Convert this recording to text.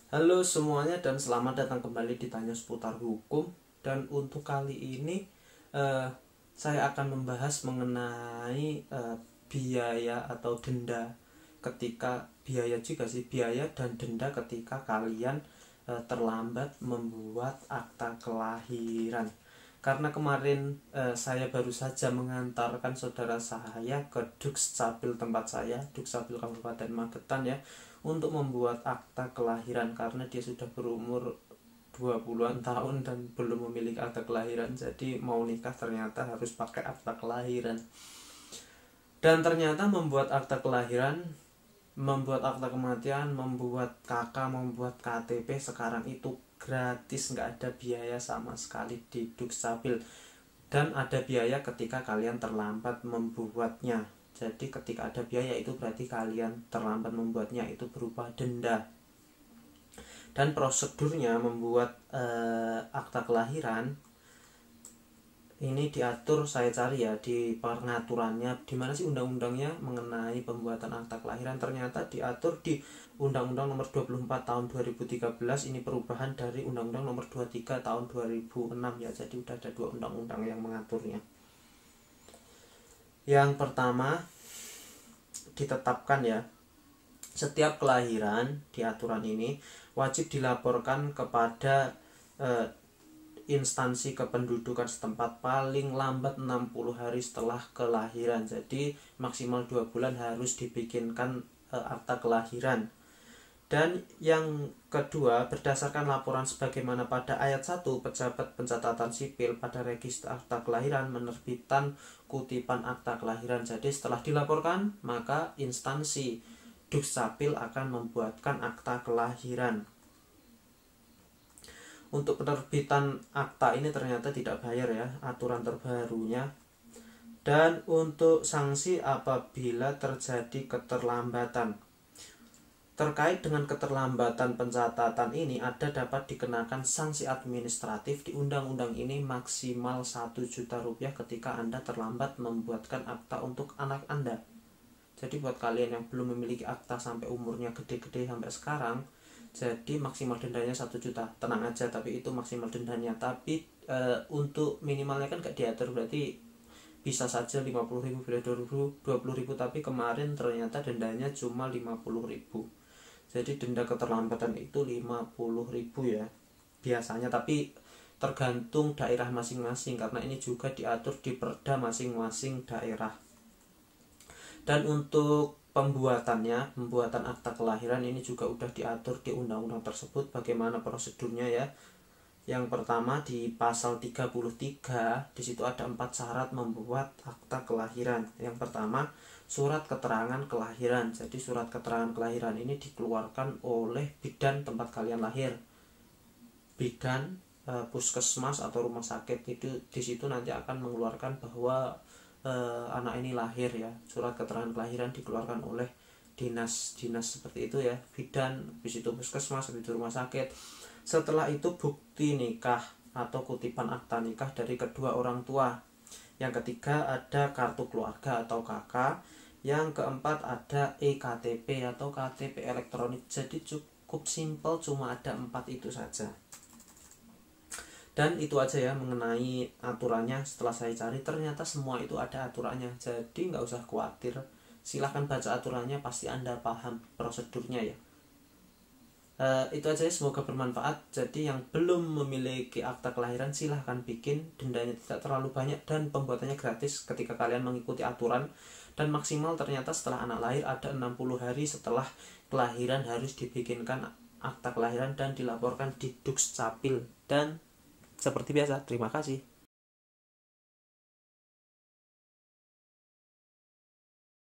Halo semuanya dan selamat datang kembali di Tanya Seputar Hukum. Dan untuk kali ini eh, saya akan membahas mengenai biaya atau denda ketika biaya dan denda ketika kalian terlambat membuat akta kelahiran. Karena kemarin saya baru saja mengantarkan saudara saya ke Dukcapil tempat saya, Dukcapil Kabupaten Magetan ya, untuk membuat akta kelahiran karena dia sudah berumur 20-an tahun dan belum memiliki akta kelahiran. Jadi mau nikah ternyata harus pakai akta kelahiran. Dan ternyata membuat akta kelahiran, membuat akta kematian, membuat KK, membuat KTP sekarang itu gratis, nggak ada biaya sama sekali di Dukcapil. Dan ada biaya ketika kalian terlambat membuatnya. Jadi ketika ada biaya itu berarti kalian terlambat membuatnya, itu berupa denda. Dan prosedurnya membuat akta kelahiran ini diatur, saya cari ya di pengaturannya, di mana sih undang-undangnya mengenai pembuatan akta kelahiran. Ternyata diatur di Undang-Undang Nomor 24 Tahun 2013. Ini perubahan dari Undang-Undang Nomor 23 Tahun 2006 ya. Jadi udah ada 2 undang-undang yang mengaturnya. Yang pertama, ditetapkan ya, setiap kelahiran di aturan ini wajib dilaporkan kepada instansi kependudukan setempat paling lambat 60 hari setelah kelahiran. Jadi maksimal 2 bulan harus dibikinkan akta kelahiran. Dan yang kedua, berdasarkan laporan sebagaimana pada ayat 1, pejabat pencatatan sipil pada register akta kelahiran menerbitkan kutipan akta kelahiran. Jadi setelah dilaporkan, maka instansi Dukcapil akan membuatkan akta kelahiran. Untuk penerbitan akta ini ternyata tidak bayar ya, aturan terbarunya. Dan untuk sanksi apabila terjadi keterlambatan. Terkait dengan keterlambatan pencatatan ini, ada dapat dikenakan sanksi administratif di undang-undang ini maksimal 1 juta rupiah ketika Anda terlambat membuatkan akta untuk anak Anda. Jadi buat kalian yang belum memiliki akta sampai umurnya gede-gede sampai sekarang, jadi maksimal dendanya 1 juta. Tenang aja, tapi itu maksimal dendanya. Tapi untuk minimalnya kan gak diatur, berarti bisa saja 50.000 bila 20.000, tapi kemarin ternyata dendanya cuma 50.000. Jadi denda keterlambatan itu 50.000 ya biasanya, tapi tergantung daerah masing-masing karena ini juga diatur di perda masing-masing daerah. Dan untuk pembuatan akta kelahiran ini juga udah diatur di undang-undang tersebut bagaimana prosedurnya ya. Yang pertama di pasal 33, di situ ada 4 syarat membuat akta kelahiran. Yang pertama, surat keterangan kelahiran. Jadi surat keterangan kelahiran ini dikeluarkan oleh bidan tempat kalian lahir. Bidan puskesmas atau rumah sakit itu di situ nanti akan mengeluarkan bahwa anak ini lahir ya. Surat keterangan kelahiran dikeluarkan oleh dinas seperti itu ya, bidan, habis itu puskesmas, habis itu rumah sakit. Setelah itu bukti nikah atau kutipan akta nikah dari kedua orang tua. Yang ketiga ada kartu keluarga atau KK. Yang keempat ada eKTP atau KTP elektronik. Jadi cukup simpel, cuma ada 4 itu saja. Dan itu aja ya mengenai aturannya. Setelah saya cari ternyata semua itu ada aturannya, jadi nggak usah khawatir. Silahkan baca aturannya, pasti Anda paham prosedurnya ya. Itu aja ya, semoga bermanfaat. Jadi yang belum memiliki akta kelahiran silahkan bikin, dendanya tidak terlalu banyak dan pembuatannya gratis ketika kalian mengikuti aturan. Dan maksimal ternyata setelah anak lahir ada 60 hari setelah kelahiran harus dibikinkan akta kelahiran dan dilaporkan di Dukcapil. Dan seperti biasa, terima kasih.